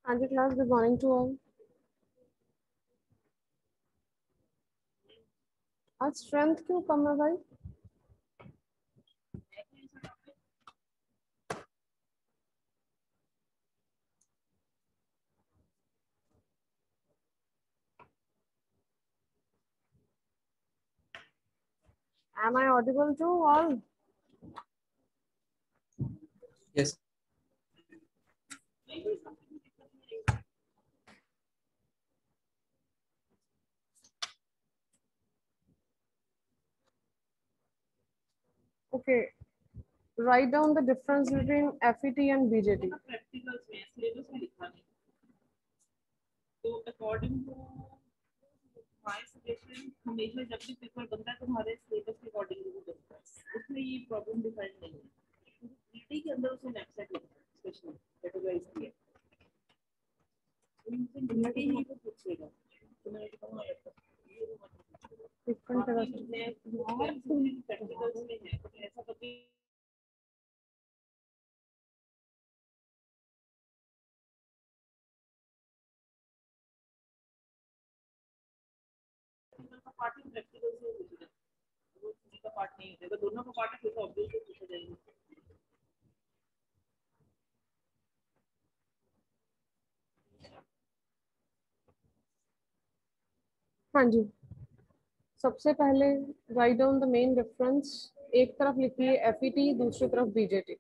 हाँ जी class, good morning to all. आज स्ट्रेंथ क्यों कम है भाई? Am I audible to all? Yes. Okay. Write down the difference between FET and BJT. Practicals में सिलेबस में लिखा नहीं तो अकॉर्डिंग टू माय सजेशन हमेशा जब भी पेपर बनता है तुम्हारे सिलेबस के अकॉर्डिंग ही बनता है उसमें ये प्रॉब्लम डिफाइन नहीं है ईटी के अंदर उसे वेबसाइट लिखा है स्पेशली कैटेगराइज किया उनसे ईटी ही तो पूछेगा तो मैं कहूंगा ये वो Different तरह से। प्रैक्टिकल्स में है तो ऐसा कभी का पार्ट ही प्रैक्टिकल से पूछेगा वो किसी का पार्ट नहीं होगा दोनों का पार्ट है तो ऑब्वियसली पूछा जाएगा हाँ जी, सबसे पहले write down the main difference. एक तरफ लिखिए FET, दूसरी तरफ BJT।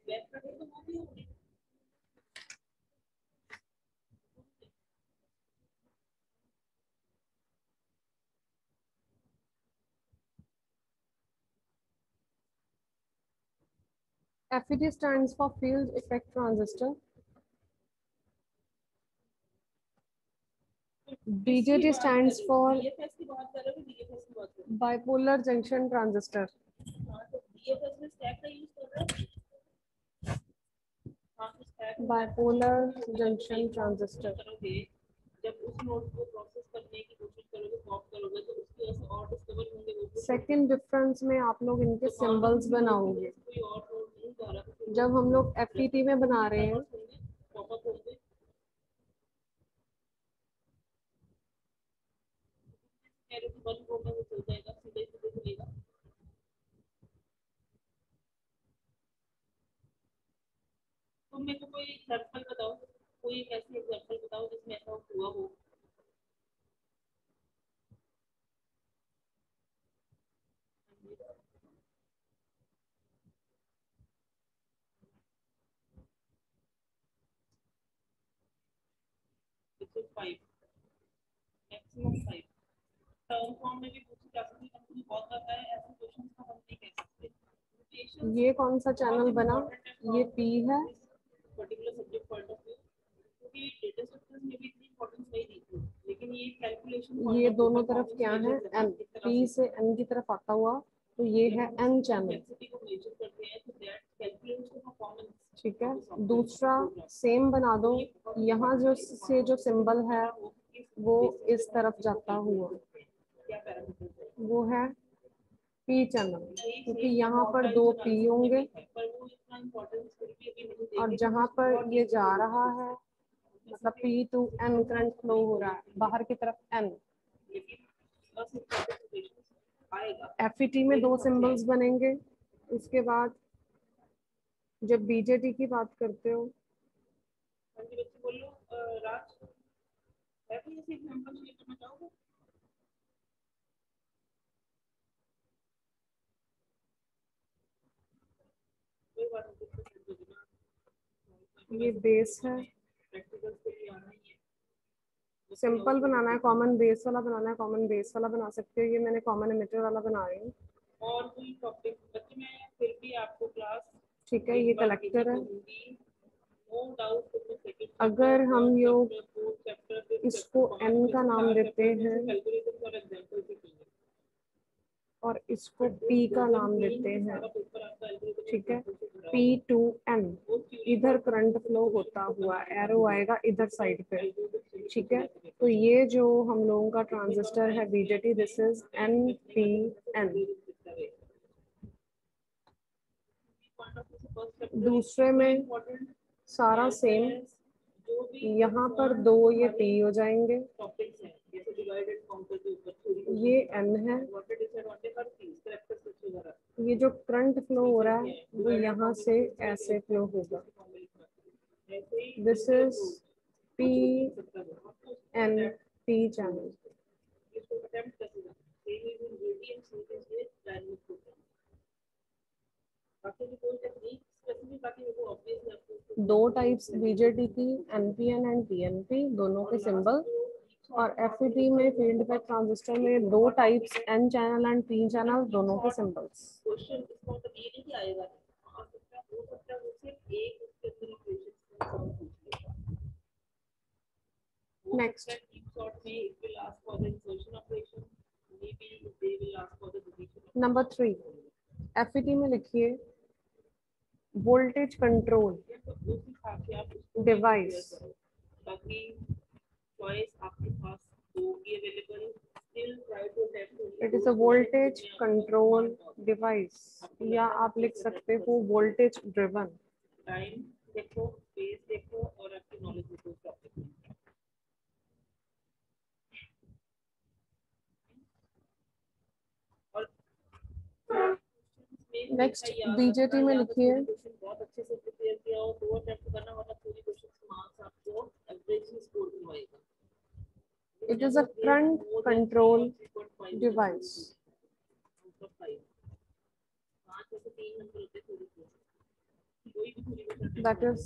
FET stands for field effect transistor. BJT stands for DFS की बात कर रहे हो डीएफएस की बात कर रहे bipolar junction transistor. हो हां तो डीएफएस में स्टैक का यूज कर रहे हो हां तो स्टैक Bipolar junction transistor. करोगे जब उस नोड को प्रोसेस करने की कोशिश करोगे पॉप करोगे तो उसके ऐसे और डिस्कवर होंगे वो सेकेंड डिफरेंस में आप लोग इनके सिंबल्स बनाओगे। कोई और नोड नहीं जा रहा तो जब हम लोग FET में बना रहे हैं पॉप अप होंगे कह रहे हो 1 गो में वो चल जाएगा सीधे सीधे चलेगा तो मेरे को कोई एग्जांपल बताओ कोई एक ऐसी एग्जांपल बताओ जिसमें ऐसा हुआ हो फाइव मैक्सिमम 5 टर्म फॉर्म में भी पूछी जा सकती है कंपनी बहुत ज्यादा है ऐसे क्वेश्चंस का हम नहीं कह सकते ये कौन सा चैनल बना? ये P है। Particular subject point of view क्योंकि डेटा स्ट्रक्चर्स में भी इतनी इंपॉर्टेंस नहीं दी थी लेकिन ये कैलकुलेशन ये दोनों तरफ क्या है? N. P से N की तरफ आता हुआ, तो ये है N चैनल। को मेजर करते हैं तो दैट कैलकुलेट्स द परफॉर्मेंस ठीक है, दूसरा सेम बना दो। यहाँ जो से जो सिंबल है वो इस तरफ जाता हुआ, क्या पैरामीटर्स है वो है P चैनल, क्योंकि यहाँ पर दो P होंगे पर वो इतना इंपॉर्टेंस फिर भी अभी नहीं और जहाँ पर ये जा रहा है मतलब P to N current flow हो रहा है बाहर की तरफ N। FET में दो सिंबल्स बनेंगे। उसके बाद जब BJT की बात करते हो बोलो राज है कोई ऐसी एग्जांपल शेयर करना चाहोगे कोई बात नहीं ये बेस है। प्रैक्टिकल्स के लिए आना ही है सिंपल बनाना है, कॉमन बेस वाला बनाना है, कॉमन बेस वाला बना सकते हो। ये मैंने कॉमन एमिटर वाला बना रही हूँ। और कोई टॉपिक बच्चे मैं फिर भी आपको क्लास ठीक है, ये कलेक्टर है। नो डाउट अगर हम लोग इसको N का नाम देते हैं कैलकुलेशन फॉर एग्जांपल से कीजिए और इसको P का नाम देते हैं, ठीक है, P to N, इधर करंट फ्लो होता हुआ एरो आएगा इधर साइड पे, ठीक है। तो ये जो हम लोगों का ट्रांजिस्टर है BJT, दिस इज NPN। दूसरे में सारा सेम, जो भी यहाँ पर 2 ये P हो जाएंगे, टॉपिक्स हैं जैसे डिवाइड एंड काउंटर के ऊपर थोड़ी ये N है। डिसएडवांटेज हर चीज कैरेक्टर स्विच वगैरह ये जो करंट फ्लो हो रहा है वो यहाँ से ऐसे फ्लो होगा। This is P N P channel. इसको अटेम्प्ट कर सकते हैं same is in radiance series में डायनेमिक प्रोग्राम बाकी कोई टेक्निक स्पेसिफिक आती है वो ऑब्वियसली आपको 2 टाइप्स बीजेटी की, एनपीएन एंड पीएनपी, दोनों के सिंबल। और एफईटी में फील्ड इफेक्ट ट्रांजिस्टर में 2 types, N channel and P channel, दोनों के सिंबल्स। क्वेश्चन इसका मतलब ये नहीं कि आएगा आ सकता है हो सकता है वो सिर्फ एक उसके अंदर इक्वेशन सॉल्व पूछ लेगा नेक्स्ट short में it will ask for the insertion operation maybe they will ask for the division number 3 FET में लिखिए वोल्टेज कंट्रोल तो उस हिसाब से आप उसको डिवाइस। बाकी चॉइस आपके पास होगी available still try to attempt it is a voltage control device, या आप लिख सकते हो वोल्टेज ड्रिवन। टाइम देखो स्पेस देखो और आपकी नॉलेज देखो टॉपिक में और नेक्स्ट बीजेटी में लिखिए बहुत अच्छे से प्रिपेयर किया हो 2 अटेम्प्ट करना मतलब पूरी क्वेश्चन मार्क्स आपको एवरेज स्कोर दिलवाएगा it is a current control device. That is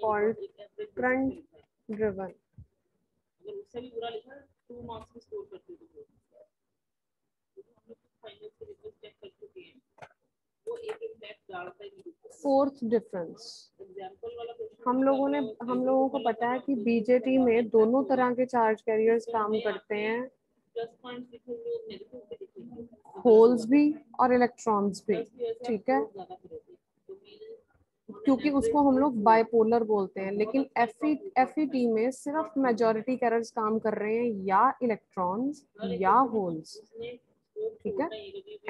called current driven. अगर उससे भी बुरा लिखा 2 मार्क्स में स्कोर करते हो तो हम लोग फाइनल से रिजल्ट चेक कर चुके हैं वो एक इम्पैक्ट डालता ही नहीं। फोर्थ डिफरेंस, एग्जांपल वाला क्वेश्चन हम लोगों को पता है कि बीजेटी में दोनों तरह के चार्ज कैरियर्स काम करते हैं, प्लस पॉइंट्स लिखेंगे नेगेटिव पे लिखेंगे होल्स भी और इलेक्ट्रॉन्स भी, ठीक है, क्योंकि उसको हम लोग बाइपोलर बोलते हैं। लेकिन एफईटी में सिर्फ मेजॉरिटी कैरियर्स काम कर रहे हैं, या इलेक्ट्रॉन्स या होल्स, ठीक है,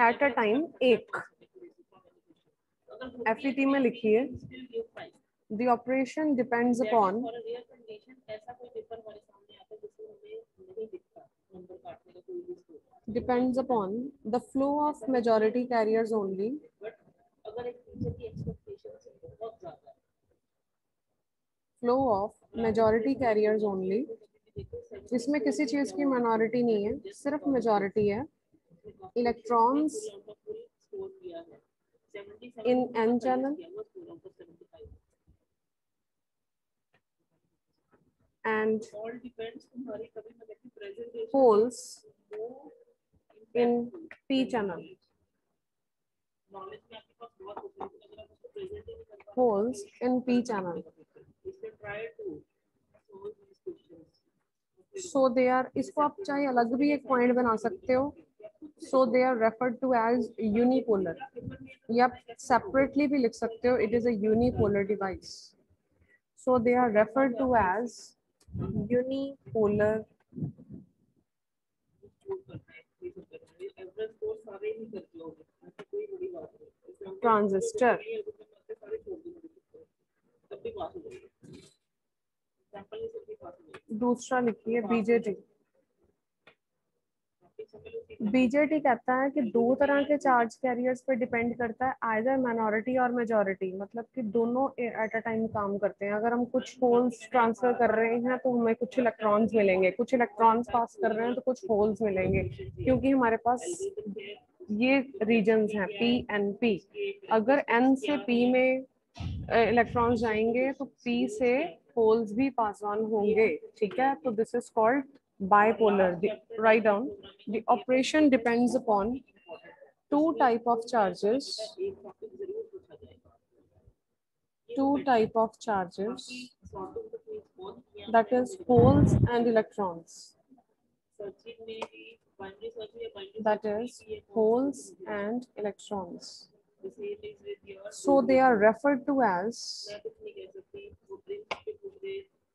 एट अ टाइम एक। एफईटी में लिखिए the operation depends upon depends upon the flow of majority carriers only, flow of majority carriers only, जिसमें किसी चीज की minority नहीं है, सिर्फ majority है, electrons in n channel and holes in p channel, holes in p channel. So they are, इसको आप चाहे अलग भी एक पॉइंट बना सकते हो, so they are referred to as unipolar, या separately भी लिख सकते हो, it is a unipolar device. So they are referred to as unipolar transistor. दूसरा लिखिए बीजेटी। बीजेटी कहता है कि 2 तरह के चार्ज कैरियर्स पे डिपेंड करता है, आइदर माइनॉरिटी और मेजॉरिटी, मतलब कि दोनों एट अ टाइम काम करते हैं। अगर हम कुछ होल्स ट्रांसफर कर रहे हैं तो हमें कुछ इलेक्ट्रॉन्स मिलेंगे, कुछ इलेक्ट्रॉन्स पास कर रहे हैं तो कुछ होल्स मिलेंगे, क्योंकि हमारे पास ये रीजन्स हैं पी एन पी। अगर एन से पी में इलेक्ट्रॉन्स जाएंगे तो पी से होल्स भी पास ऑन होंगे, ठीक है। तो this is called bipolar. Write down the operation depends upon 2 type of charges, 2 type of charges, that is holes and electrons, that is holes and electrons. So they are referred to as,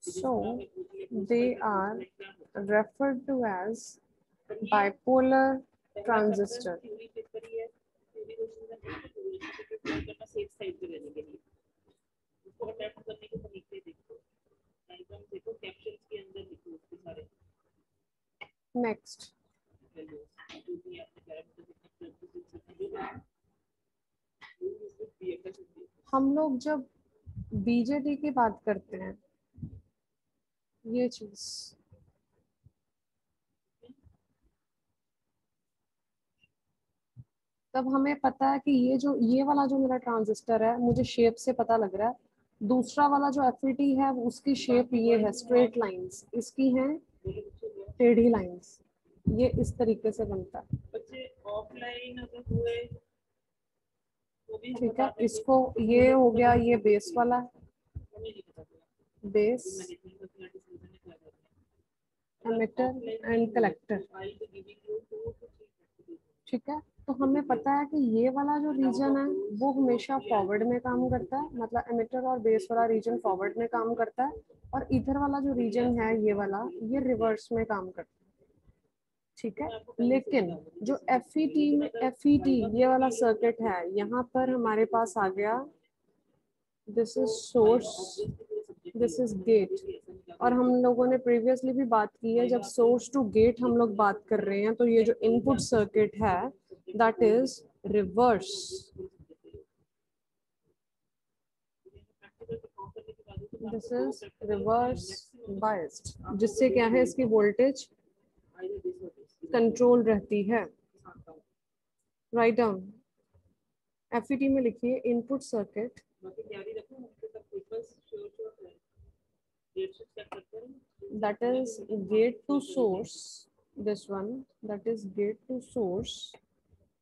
so they are referred to as bipolar transistor. Next हम लोग जब BJT की बात करते हैं, ये चीज तब हमें पता है कि ये वाला जो मेरा ट्रांजिस्टर है, मुझे शेप से पता लग रहा है। दूसरा वाला जो एफईटी है उसकी शेप ये है, स्ट्रेट लाइंस, इसकी हैं टेढ़ी लाइंस। ये इस तरीके से बनता है। बच्चे ऑफलाइन अगर हुए तो भी ठीक है, इसको ये हो गया, ये बेस वाला हमें नहीं पता चला बेस, मैनेजमेंट का क्या डिसीजन है क्या करना है। Emitter and collector. ठीक है, तो हमें पता है कि ये वाला जो रीजन है वो हमेशा फॉरवर्ड में काम करता है, मतलब एमिटर और बेस वाला रीजन फॉरवर्ड में काम करता है, और इधर वाला जो रीजन है ये वाला, ये रिवर्स में काम करता है। ठीक है, लेकिन जो एफईटी में एफईटी ये वाला सर्किट है, यहाँ पर हमारे पास आ गया, this is source, this is get. और हम लोगों ने प्रीवियसली भी बात की है, जब सोर्स टू गेट हम लोग बात कर रहे हैं, तो ये जो इनपुट सर्किट है that is reverse, this is reverse biased, जिससे क्या है, इसकी वोल्टेज कंट्रोल रहती है। राइट डाउन, एफईटी में लिखिए input circuit that is gate to source, this one, that is gate to source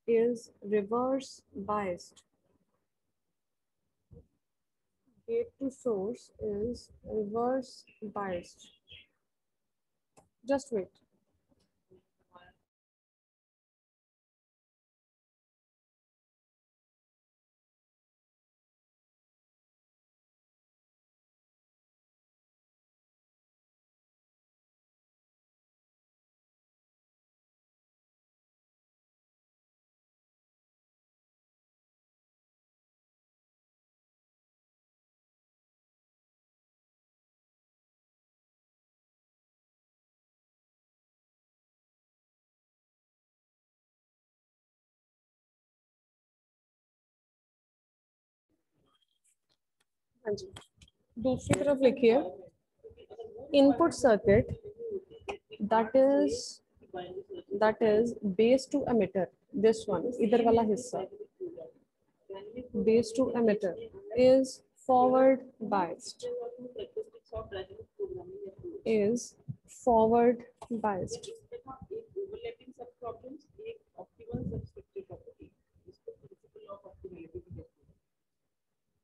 is reverse biased. Gate to source is reverse biased. Just wait. हाँ जी, दूसरी तरफ लिखिए input circuit that is base to emitter, this one, इधर वाला हिस्सा, base to emitter is forward biased, is forward biased.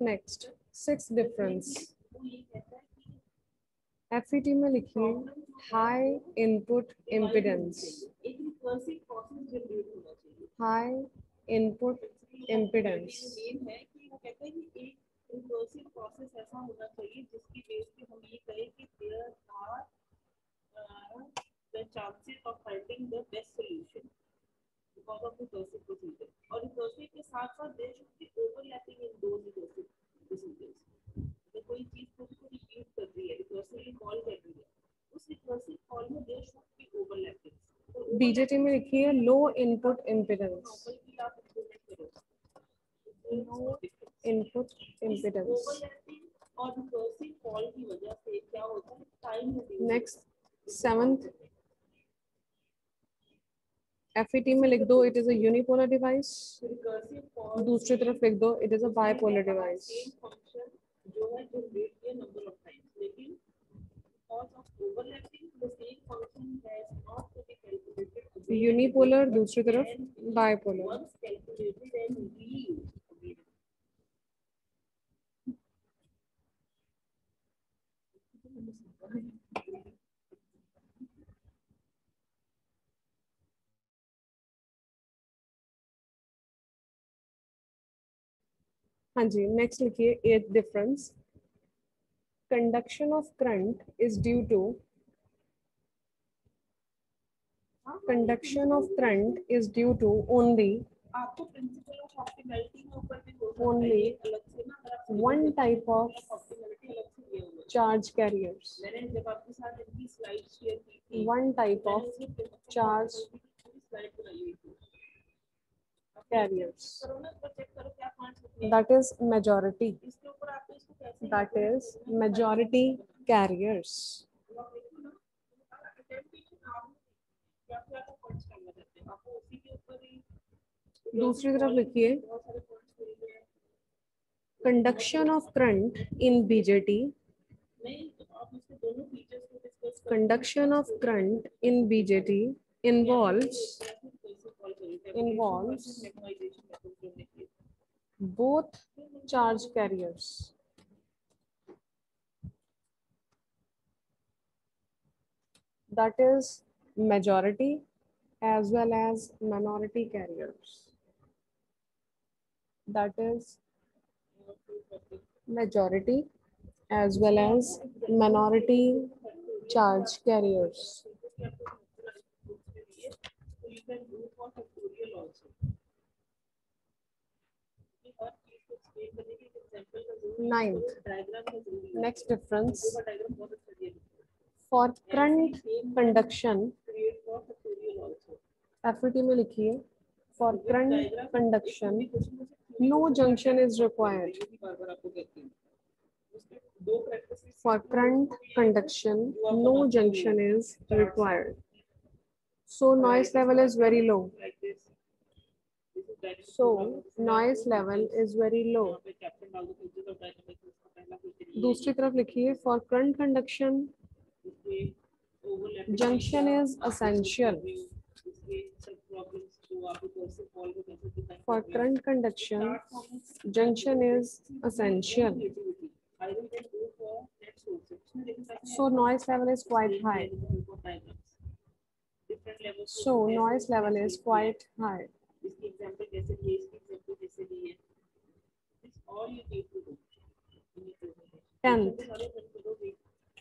Next, six difference, FET में लिखिए high input impedance, high input impedance. Recursive process ऐसा होना चाहिए जिसकी बेस पे हम ये कहें कि there are the chances of finding the best solution because of the recursive procedure. और recursive के साथ साथ there should be overlapping in those recursive procedures. अगर कोई चीज खुद को रिपीट कर रही है, रिकर्सिवली कॉल कर रही है, उस रिकर्सिव कॉल में there should be overlapping. BJT में लिखिए लो इनपुट इम्पिडेंस, लो इनपुट इम्पिडेंस। और रिकर्सिव कॉल की वजह से क्या होता है, टाइम। नेक्स्ट, सेवंथ, एफईटी में लिख दो it is a unipolar device, दूसरी तरफ लिख दो it is a bipolar device. जो है जो रेट नंबर ऑफ टाइम्स, लेकिन because of overlapping the same function has not to be calculated unipolar, दूसरी तरफ bipolar. once calculated and reused again. हाँ जी, नेक्स्ट लिखिए eight difference, conduction of current is due to, conduction of current is due to only, आपको principle of optimality के ऊपर भी only one type of, optimality अलग से दिया हुआ है। charge carriers. मैंने जब आपके साथ इनकी स्लाइड शेयर की थी, One type of charge slide बनाई हुई थी। carriers. करो ना, तो चेक करो क्या पॉइंट्स लिखे हैं। That is majority. इसके ऊपर आपको इसको कैसे That is majority carriers. आप देखो ना, attention आप क्या क्या पॉइंट्स करना चाहते हैं, आपको उसी के ऊपर ही दूसरी तरफ लिखिए बहुत सारे पॉइंट्स मिल हैं। conduction of current in BJT. नहीं, तो आप इसके दोनों फीचर्स को डिस्कस करो। Conduction of current in BJT involves both charge carriers. That is majority as well as minority carriers. That is majority as well as minority charge carriers. Ninth, next difference. For current conduction, FET में लिखिए, for current conduction, no junction is required. For current conduction, no junction is required. So noise level is very low. So noise level is very low. दूसरी तरफ लिखिए, for current conduction, junction is essential. For current conduction, junction is essential. So noise level is quite high. So noise level is quite high. Tenth,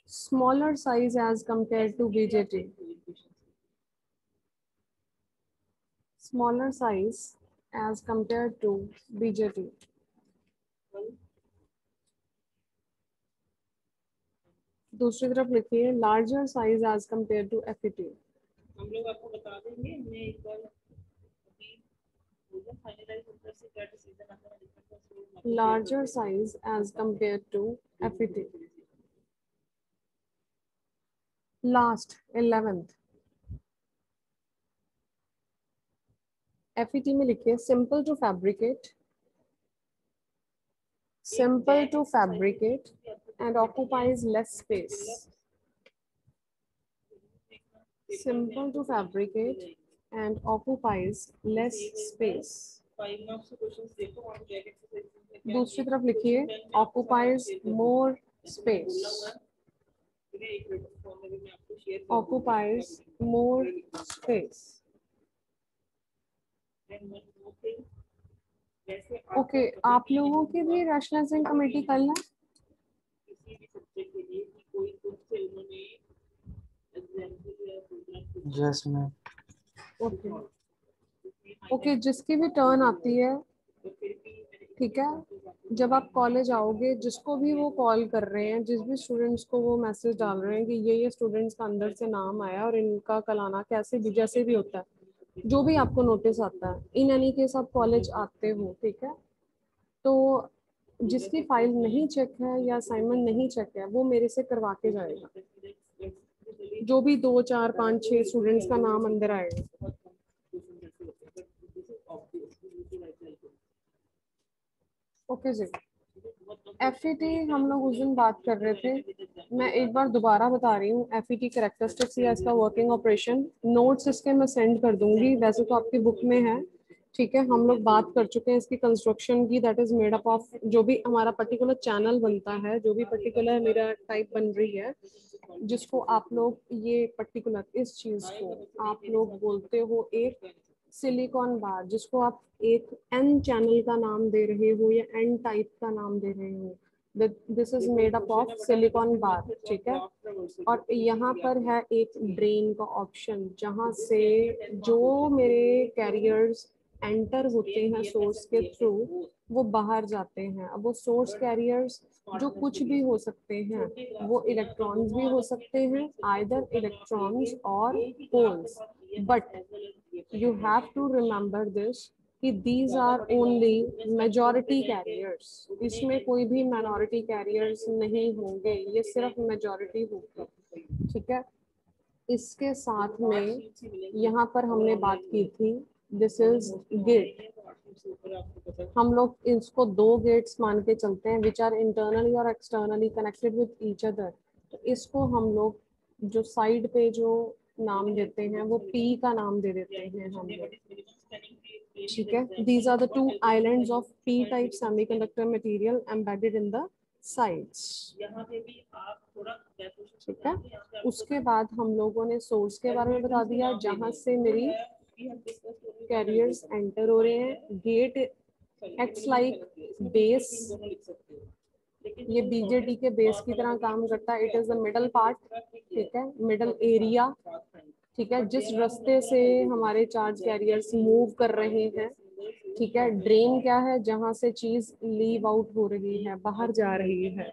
smaller size as compared to BJT. Smaller size as compared to BJT. दूसरी तरफ लिखिए, larger size as compared to FET. हम लोग आपको बता देंगे, हमने एक बार अभी फाइनलाइज होकर से क्या डिसीजन आता है different larger size as compared to FET. Last 11th, FET में लिखिए, simple to fabricate, simple to fabricate and occupies less space. Simple to fabricate and occupies less space. दूसरी तरफ लिखिए, occupies more space. Occupies more space. Okay, आप लोगों की भी rationalising committee कल है? Yes ma'am. ओके ओके, जिसकी भी टर्न आती है, ठीक है, जब आप कॉलेज आओगे, जिसको भी वो कॉल कर रहे हैं, जिस भी स्टूडेंट्स को वो मैसेज डाल रहे हैं कि ये स्टूडेंट्स का अंदर से नाम आया और इनका कल आना, कैसे भी जैसे भी होता है, जो भी आपको नोटिस आता है, इन एनी केस आप कॉलेज आते हो, ठीक है, तो जिसकी फाइल नहीं चेक है या असाइनमेंट नहीं चेक है, वो मेरे से करवा के जाएगा। जो भी 2, 4, 5, 6 स्टूडेंट्स का नाम अंदर आएगा। ओके जी, FET हम लोग उस दिन बात कर रहे थे, मैं एक बार दोबारा बता रही हूँ, FET कैरेक्टरिस्टिक्स या इसका वर्किंग ऑपरेशन, नोट्स इसके मैं सेंड कर दूंगी, वैसे तो आपकी बुक में है, ठीक है, हम लोग बात कर चुके हैं इसकी कंस्ट्रक्शन की, that is made up of, जो भी हमारा पर्टिकुलर चैनल बनता है, जो भी पर्टिकुलर मेरा टाइप बन रही है, जिसको आप लोग ये पर्टिकुलर इस चीज को आप लोग बोलते हो एक सिलिकॉन बार, जिसको आप एक एन चैनल का नाम दे रहे हो या एन टाइप का नाम दे रहे हो, this is made up of silicon bar, ठीक है। और यहाँ पर है एक ड्रेन का ऑप्शन, जहाँ से जो मेरे कैरियर्स एंटर होते हैं सोर्स के थ्रू, वो बाहर जाते हैं। अब वो सोर्स कैरियर्स जो कुछ भी हो सकते हैं, वो इलेक्ट्रॉन्स भी हो सकते हैं, आइदर इलेक्ट्रॉन्स और holes, but you have to remember this कि these are only majority carriers, इसमें कोई भी minority carriers नहीं होंगे, ये सिर्फ majority होगी, ठीक है। इसके साथ में यहाँ पर हमने बात की थी, दिस इज गेट। हम लोग इसको दो गेट्स मान के चलते हैं विच आर इंटरनली और externally connected with each other. तो इसको हम लोग जो साइड पे जो नाम देते हैं वो पी का नाम दे देते हैं हम लोग, ठीक है। These are the two islands of P type semiconductor material embedded in the sides, ठीक है। उसके बाद हम लोगों ने सोर्स के बारे में बता दिया, जहां से मेरी कैरियर्स एंटर हो रहे हैं। गेट एक्ट्स लाइक बेस, ये बीजेटी के बेस की तरह काम करता है। It is the middle part, ठीक है, मिडल एरिया, ठीक है, जिस रास्ते से हमारे चार्ज कैरियर्स मूव कर रहे हैं, ठीक है। ड्रेन क्या है, जहां से चीज लीव आउट हो रही है, बाहर जा रही है,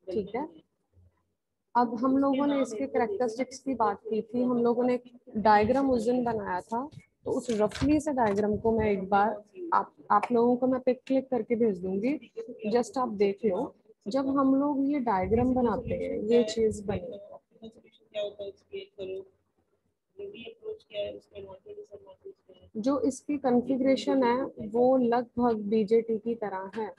ठीक है। अब हम लोगों ने इसके कैरेक्टरिस्टिक्स की बात की थी, हम लोगों ने डायग्राम उस दिन बनाया था, तो उस रफली से डायग्राम को मैं एक बार आप लोगों को मैं पिक क्लिक करके भेज दूंगी, जस्ट आप देख लो। जब हम लोग ये डायग्राम बनाते हैं, ये चीज बनी, जो इसकी कॉन्फ़िगरेशन है वो लगभग बीजेटी की तरह है।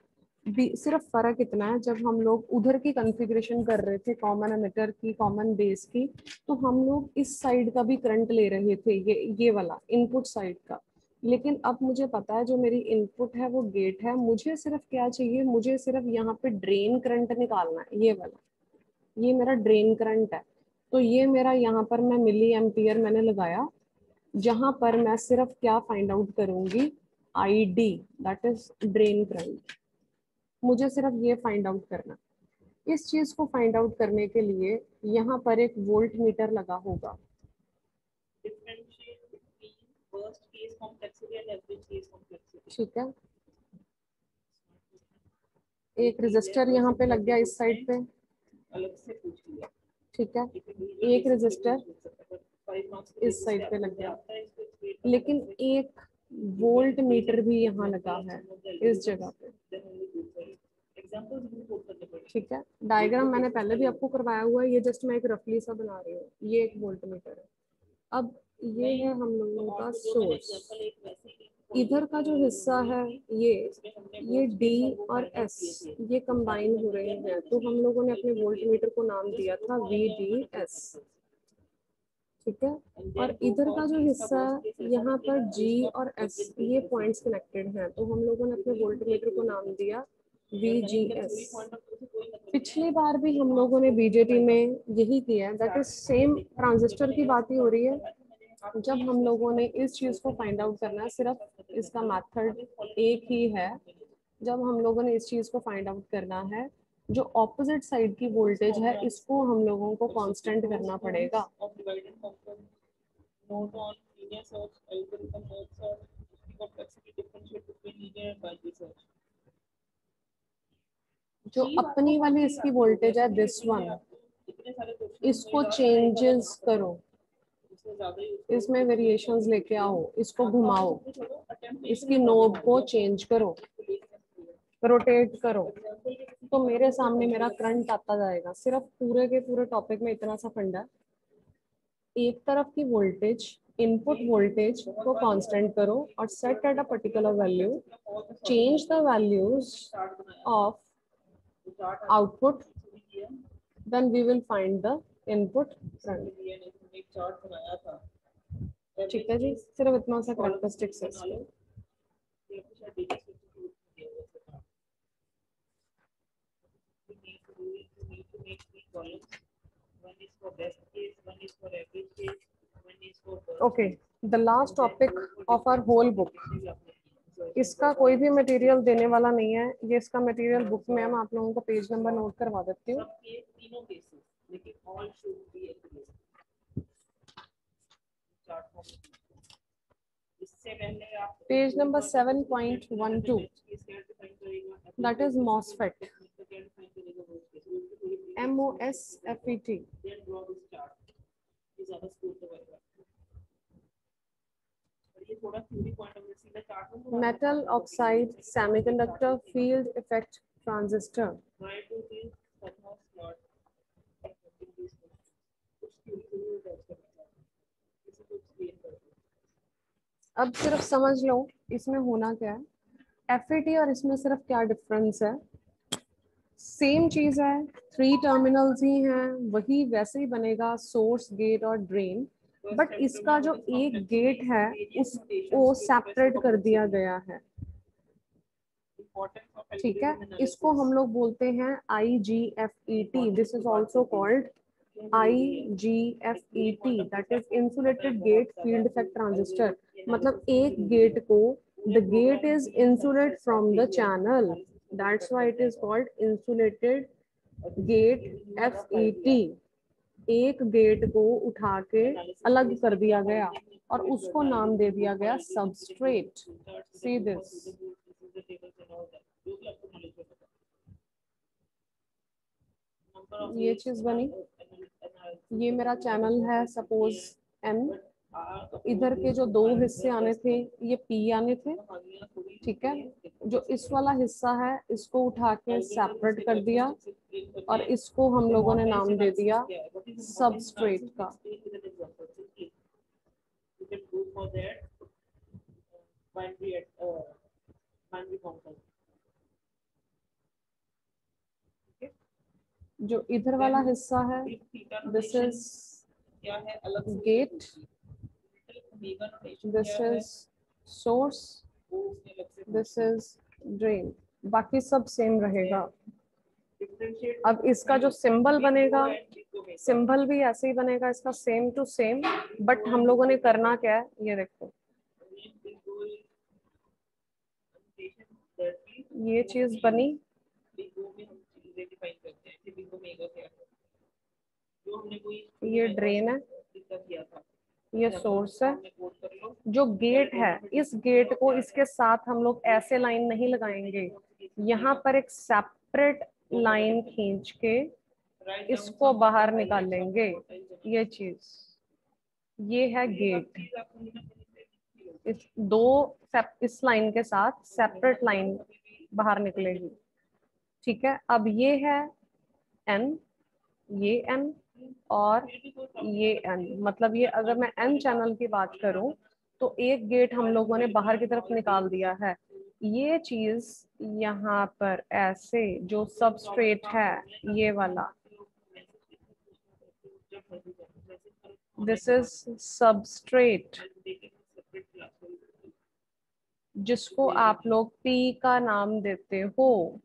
सिर्फ फर्क इतना है, जब हम लोग उधर की कॉन्फ़िगरेशन कर रहे थे कॉमन एमिटर की, कॉमन बेस की, तो हम लोग इस साइड का भी करंट ले रहे थे, ये वाला इनपुट साइड का। लेकिन अब मुझे पता है जो मेरी इनपुट है वो गेट है, मुझे सिर्फ क्या चाहिए, मुझे सिर्फ यहाँ पे ड्रेन करंट निकालना है, ये वाला, ये मेरा ड्रेन करंट है। तो ये मेरा यहाँ पर मैं मिली एम्पियर मैंने लगाया, जहां पर मैं सिर्फ क्या फाइंड आउट करूंगी, I D, that is drain current. मुझे सिर्फ ये फाइंड आउट करना। इस चीज को फाइंड आउट करने के लिए यहाँ पर एक वोल्ट मीटर लगा होगा, ठीक है। एक रजिस्टर यहाँ पे लग गया इस साइड पे, ठीक है। एक रजिस्टर इस साइड पे लग गया, लेकिन एक वोल्ट मीटर भी यहाँ लगा है इस जगह पे, ठीक है। डायग्राम मैंने पहले भी आपको करवाया हुआ है, ये जस्ट मैं एक रफली सा बना रही हूँ। ये एक वोल्ट मीटर है। अब ये है हम लोगों का सोर्स, इधर का जो हिस्सा है ये डी और एस ये कंबाइन हो रहे हैं, तो हम लोगों ने अपने वोल्ट मीटर को नाम दिया था VDS, ठीक है। और इधर का जो हिस्सा यहाँ पर G और S ये पॉइंट्स कनेक्टेड हैं, तो हम लोगों ने अपने वोल्ट मीटर को नाम दिया VGS। पिछली बार भी हम लोगों ने बीजेटी में यही किया है, दैट इज सेम ट्रांजिस्टर की बात ही हो रही है। जब हम लोगों ने इस चीज को फाइंड आउट करना है, सिर्फ इसका मेथड एक ही है। जब हम लोगों ने इस चीज को फाइंड आउट करना है, जो ऑपोजिट साइड की वोल्टेज है इसको हम लोगों को कांस्टेंट करना पड़ेगा। जो अपनी वाली इसकी वोल्टेज है दिस वन, इसको चेंजेस करो, इसमें वेरिएशंस लेके आओ, इसको घुमाओ, इसकी नोब को चेंज करो, रोटेट करो, तो मेरे सामने मेरा करंट आता जाएगा। सिर्फ पूरे के पूरे टॉपिक में इतना सा फंडा है, एक तरफ की वोल्टेज इनपुट वोल्टेज को कांस्टेंट करो और set at a particular value, change the values of output, then we will find the input current, ठीक है जी। सिर्फ इतना सा कैरेक्टरिस्टिक्स है इसमें। Okay, the last topic of our whole book, इसका कोई भी मटेरियल देने वाला नहीं है, ये इसका मटेरियल बुक में हम आप लोगों को पेज नंबर नोट करवा देती हूँ। Page number 7.12 that is MOSFET. MOSFET. Metal oxide semiconductor field effect transistor. अब सिर्फ समझ लो इसमें होना क्या है, FET और इसमें सिर्फ क्या डिफरेंस है। सेम चीज है, 3 टर्मिनल्स ही हैं, वही वैसे ही बनेगा, सोर्स, गेट और ड्रेन, बट इसका जो एक गेट है उसको सेपरेट कर दिया गया है। ठीक है, इसको हम लोग बोलते हैं IGFET. This is also called IGFET, that is insulated gate field effect transistor. मतलब एक गेट को, the gate is insulate from the channel, that's why it is called insulated gate FET। एक गेट को उठा के अलग कर दिया गया और उसको नाम दे दिया गया सबस्ट्रेट। सी दिस, ये चीज बनी। ये मेरा चैनल है सपोज N, इधर के जो 2 हिस्से आने थे ये P आने थे। ठीक है, जो इस वाला हिस्सा है इसको उठा के सेपरेट कर दिया और इसको हम लोगों ने नाम दे दिया सबस्ट्रेट का। जो इधर वाला हिस्सा है this is get, this is source, this is drain, बाकी सब सेम रहेगा। अब इसका जो सिंबल बनेगा, सिंबल भी ऐसे ही बनेगा, इसका सेम टू सेम, बट हम लोगों ने करना क्या है ये देखो, ये चीज बनी, ये ड्रेन है, ये सोर्स है। जो गेट है, इस गेट को इसके साथ हम लोग ऐसे लाइन नहीं लगाएंगे, यहाँ पर एक सेपरेट लाइन खींच के इसको बाहर निकालेंगे। ये चीज, ये है गेट। इस लाइन के साथ सेपरेट लाइन बाहर निकलेगी। ठीक है, अब ये है N, ये N और ये N, मतलब ये अगर मैं N चैनल की बात करूं तो एक गेट हम लोगों ने बाहर की तरफ निकाल दिया है। ये चीज यहाँ पर ऐसे जो सबस्ट्रेट है ये वाला, दिस इज सबस्ट्रेट, जिसको आप लोग P का नाम देते हो।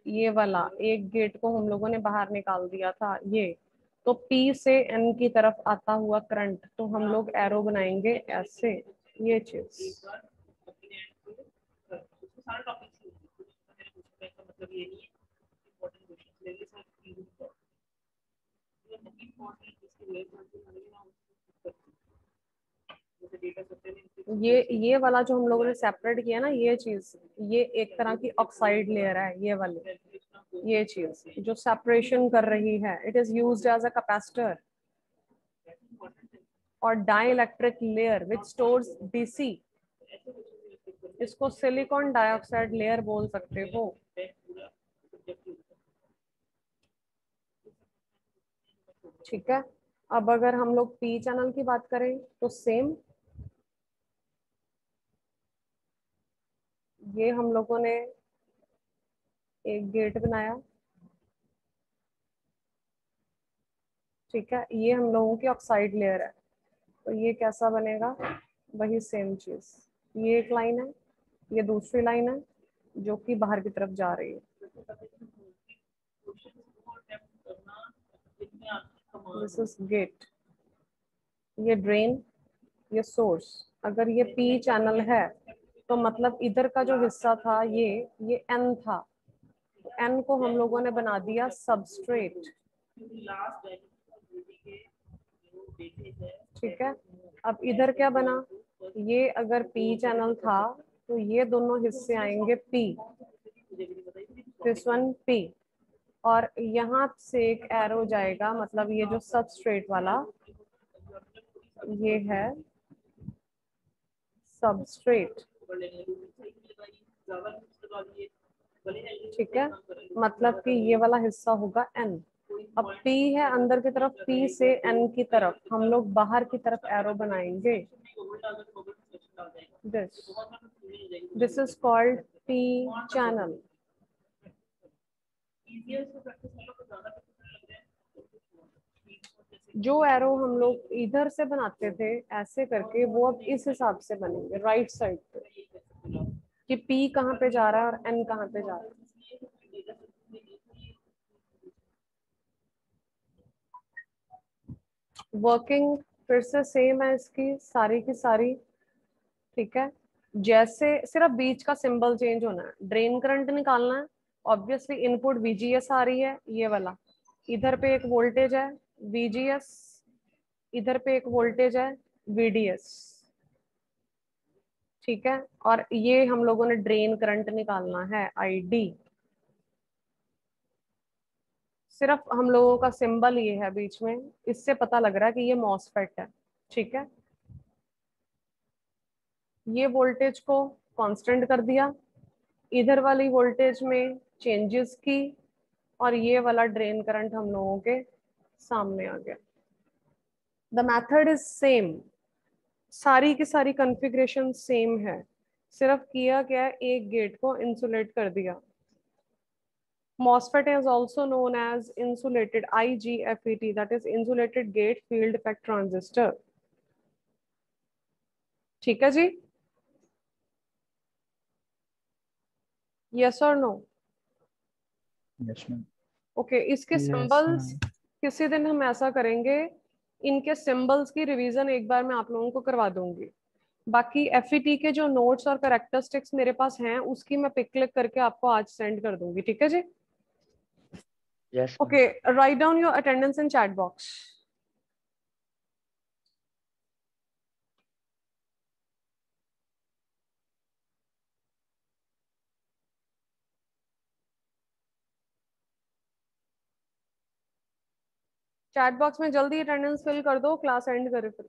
ये वाला एक गेट को हम लोगों ने बाहर निकाल दिया था, ये तो P से N की तरफ आता हुआ करंट, तो हम लोग एरो बनाएंगे ऐसे। ये चीज ये वाला जो हम लोगों ने सेपरेट किया ना, ये चीज, ये एक तरह की ऑक्साइड लेयर है ये वाली। ये चीज जो सेपरेशन कर रही है, it is used as a capacitor और dielectric layer which stores DC। इसको सिलिकॉन डाइऑक्साइड लेयर बोल सकते हो। ठीक है, अब अगर हम लोग P चैनल की बात करें तो सेम, ये हम लोगों ने एक गेट बनाया। ठीक है, ये हम लोगों की ऑक्साइड लेयर है, तो ये कैसा बनेगा, वही सेम चीज। ये एक लाइन है, ये दूसरी लाइन है जो कि बाहर की तरफ जा रही है। दिस इज गेट, ये ड्रेन, ये सोर्स। अगर ये P चैनल है तो मतलब इधर का जो हिस्सा था ये N था, तो N को हम लोगों ने बना दिया सबस्ट्रेट। ठीक है, अब इधर क्या बना, ये अगर P चैनल था तो ये दोनों हिस्से आएंगे P, दिस वन P, और यहाँ से एक एरो जाएगा, मतलब ये जो सबस्ट्रेट वाला ये है सबस्ट्रेट, ठीक है, मतलब कि ये वाला हिस्सा होगा N। अब P है अंदर की तरफ, P से N की तरफ हम लोग बाहर की तरफ एरो बनाएंगे, this is called P channel. जो एरो हम लोग इधर से बनाते थे ऐसे करके, वो अब इस हिसाब से बनेंगे राइट साइड पे, कि P कहाँ पे जा रहा है और N कहाँ पे जा रहा है। वर्किंग फिर से सेम है इसकी सारी की सारी, ठीक है। जैसे सिर्फ बीच का सिंबल चेंज होना है, ड्रेन करंट निकालना है, ऑब्वियसली इनपुट VGS आ रही है, ये वाला, इधर पे एक वोल्टेज है VGS, इधर पे एक वोल्टेज है VDS, ठीक है, और ये हम लोगों ने ड्रेन करंट निकालना है ID। सिर्फ हम लोगों का सिंबल ये है बीच में, इससे पता लग रहा है कि ये मॉसफेट है, ठीक है। ये वोल्टेज को कांस्टेंट कर दिया, इधर वाली वोल्टेज में चेंजेस की, और ये वाला ड्रेन करंट हम लोगों के सामने आ गया। द मेथड इज सेम, सारी की सारी कॉन्फ़िगरेशन सेम है, सिर्फ किया क्या है, एक गेट को इंसुलेट कर दिया। MOSFET is also known as insulated IGFET, that is insulated gate field effect transistor, ठीक है जी, यस और नो? Yes ma'am. ओके, इसके Yes, सिंबल्स ma'am. किसी दिन हम ऐसा करेंगे, इनके सिंबल्स की रिवीजन एक बार मैं आप लोगों को करवा दूंगी। बाकी FET के जो नोट्स और कैरेक्टरिस्टिक्स मेरे पास हैं उसकी मैं पिक क्लिक करके आपको आज सेंड कर दूंगी, ठीक है जी। Yes, ma'am. Okay, write down your attendance in chat box. Chat box में जल्दी अटेंडेंस फिल कर दो, क्लास एंड करे फिर।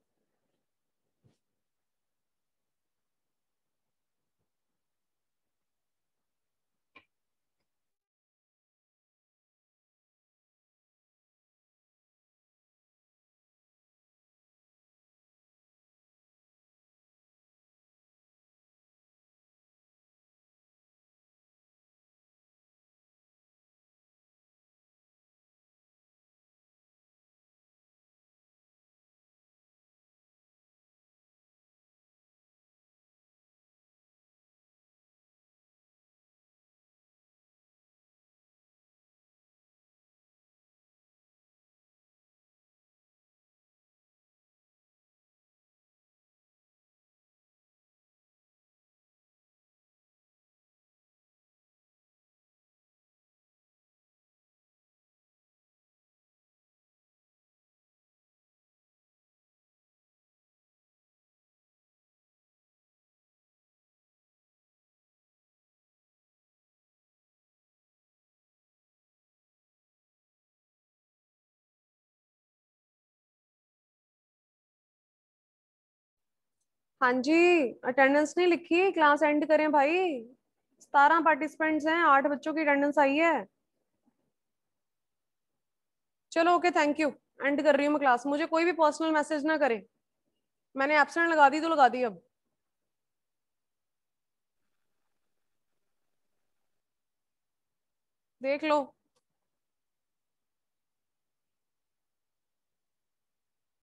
हाँ जी, अटेंडेंस नहीं लिखी, क्लास एंड करें भाई। 17 पार्टिसिपेंट्स हैं, 8 बच्चों की अटेंडेंस आई है। चलो ओके, थैंक यू, एंड कर रही हूँ मैं क्लास। मुझे कोई भी पर्सनल मैसेज ना करे, मैंने एब्सेंट लगा दी तो लगा दी, अब देख लो।